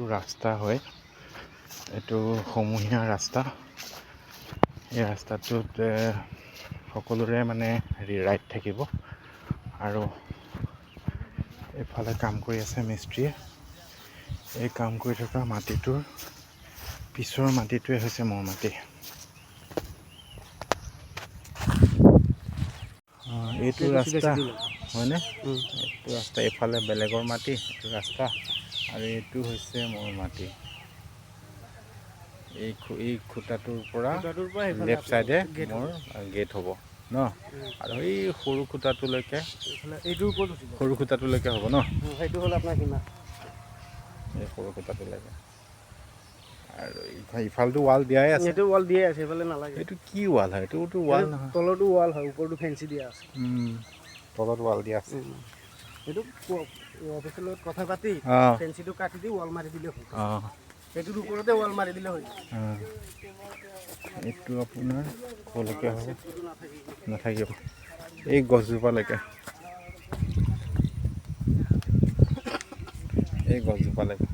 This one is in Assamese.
এইটো ৰাস্তা হয়, এইটো সমূহীয়া ৰাস্তা। এই ৰাস্তাটোত সকলোৰে মানে ৰাইট থাকিব আৰু এইফালে কাম কৰি আছে মিস্ত্ৰীয়ে। এই কাম কৰি থকা মাটিটোৰ পিছৰ মাটিটোৱে হৈছে মোৰ মাটি। এইটো ৰাস্তা হয়নে? এইটো ৰাস্তা, এইফালে বেলেগৰ মাটি, এইটো ৰাস্তা আৰু এইটো হৈছে মোৰ মাটি। এই খুঁটাটোৰ পৰা লেফ্ট চাইডে মোৰ গেট হ'ব ন, আৰু এই সৰু খুঁটাটোলৈকে সৰু খুঁটাটোলৈকে হ'ব ন, সেইটো হ'ল আপোনাৰ সীমা। এই সৰু খুঁটাটোলৈকে। আৰু ইফালটো ৱাল দিয়াই আছে। এইটো ৱাল দিয়াই আছে, এইফালে নালাগে। এইটো কি ৱাল হয়? এইটোতো ৱাল নহয়। তলতো ৱাল হয়, ওপৰতো ফেঞ্চি দিয়া আছে। তলত ৱাল দিয়া আছে। এইটো অফিচৰ লগত কথা পাতি ফেঞ্চিটো কাটি দি ৱাল মাৰি দিলে হ'ল। সেইটোৰ ওপৰতে ৱাল মাৰি দিলে হয়। এইটো আপোনাৰ ক'লৈকে হ'ব? নাথাকিব, এই গছজোপালৈকে। এই গছজোপালৈকে।